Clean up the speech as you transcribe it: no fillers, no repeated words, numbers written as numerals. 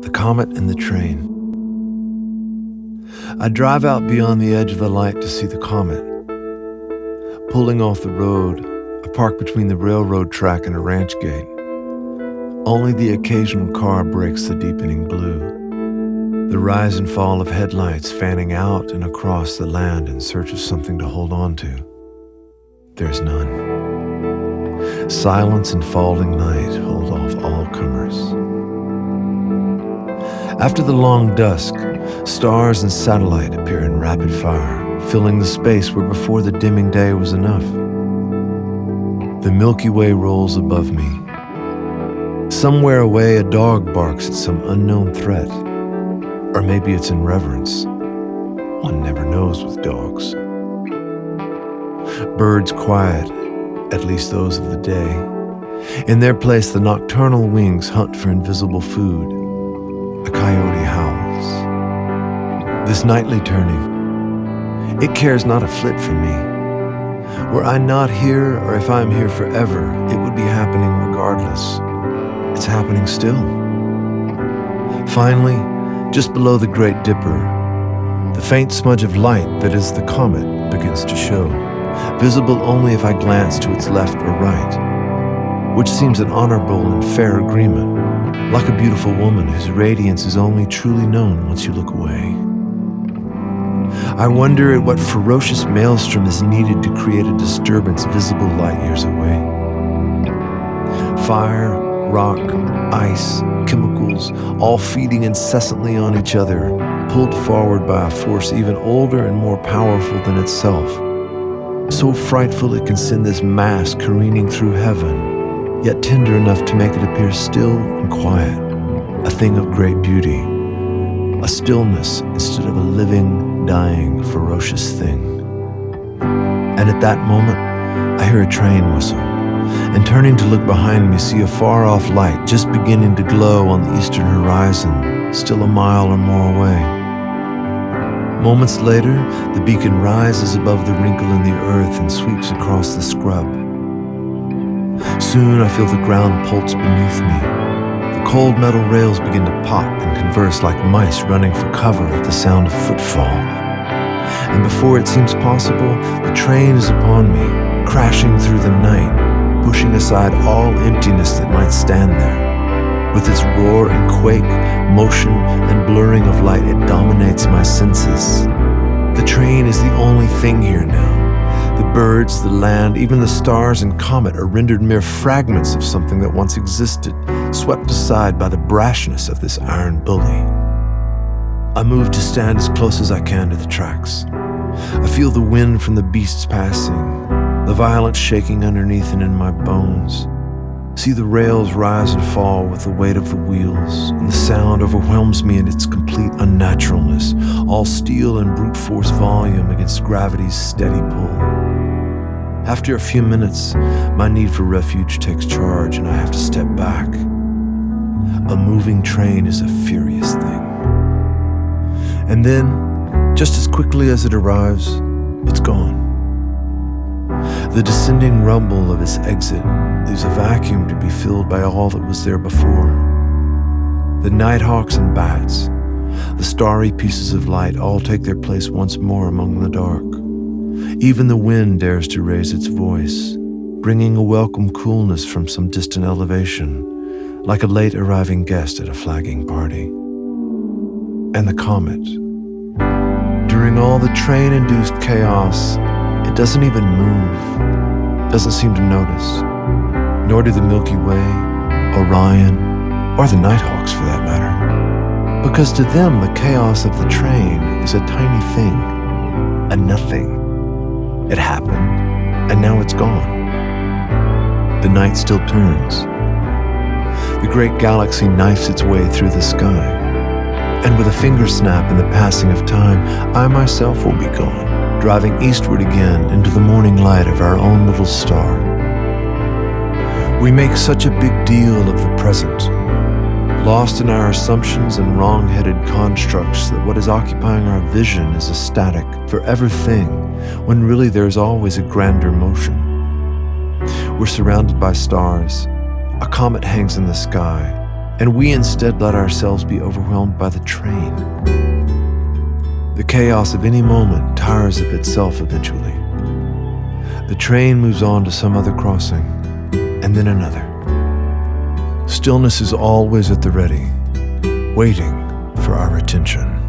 The Comet and the Train. I drive out beyond the edge of the light to see the comet. Pulling off the road, I park between the railroad track and a ranch gate. Only the occasional car breaks the deepening blue. The rise and fall of headlights fanning out and across the land in search of something to hold on to. There's none. Silence and falling night hold off all comers. After the long dusk, stars and satellite appear in rapid fire, filling the space where before the dimming day was enough. The Milky Way rolls above me. Somewhere away, a dog barks at some unknown threat. Or maybe it's in reverence. One never knows with dogs. Birds quiet, at least those of the day. In their place, the nocturnal wings hunt for invisible food. A coyote howls. This nightly turning, it cares not a flit for me. Were I not here, or if I'm here forever, it would be happening regardless. It's happening still. Finally, just below the Great Dipper, the faint smudge of light that is the comet begins to show, visible only if I glance to its left or right, which seems an honorable and fair agreement, like a beautiful woman whose radiance is only truly known once you look away. I wonder at what ferocious maelstrom is needed to create a disturbance visible light years away. Fire, rock, ice, chemicals, all feeding incessantly on each other, pulled forward by a force even older and more powerful than itself. So frightful it can send this mass careening through heaven, yet tender enough to make it appear still and quiet, a thing of great beauty, a stillness instead of a living, dying, ferocious thing. And at that moment, I hear a train whistle, and turning to look behind me, see a far-off light just beginning to glow on the eastern horizon, still a mile or more away. Moments later, the beacon rises above the wrinkle in the earth and sweeps across the scrub. Soon I feel the ground pulse beneath me. The cold metal rails begin to pop and converse like mice running for cover at the sound of footfall. And before it seems possible, the train is upon me, crashing through the night, pushing aside all emptiness that might stand there. With its roar and quake, motion and blurring of light, it dominates my senses. The train is the only thing here now. The birds, the land, even the stars and comet are rendered mere fragments of something that once existed, swept aside by the brashness of this iron bully. I move to stand as close as I can to the tracks. I feel the wind from the beasts passing, the violent shaking underneath and in my bones. See the rails rise and fall with the weight of the wheels, and the sound overwhelms me in its complete unnaturalness, all steel and brute force volume against gravity's steady pull. After a few minutes, my need for refuge takes charge and I have to step back. A moving train is a furious thing. And then, just as quickly as it arrives, it's gone. The descending rumble of its exit leaves a vacuum to be filled by all that was there before. The nighthawks and bats, the starry pieces of light all take their place once more among the dark. Even the wind dares to raise its voice, bringing a welcome coolness from some distant elevation, like a late arriving guest at a flagging party. And the comet. During all the train-induced chaos, it doesn't even move, doesn't seem to notice, nor do the Milky Way, Orion, or the Nighthawks for that matter. Because to them, the chaos of the train is a tiny thing, a nothing. It happened, and now it's gone. The night still turns. The great galaxy knifes its way through the sky, and with a finger snap in the passing of time, I myself will be gone, driving eastward again into the morning light of our own little star. We make such a big deal of the present, lost in our assumptions and wrong-headed constructs that what is occupying our vision is a static, forever thing, when really there is always a grander motion. We're surrounded by stars. A comet hangs in the sky, and we instead let ourselves be overwhelmed by the train. The chaos of any moment tires of itself eventually. The train moves on to some other crossing, and then another. Stillness is always at the ready, waiting for our attention.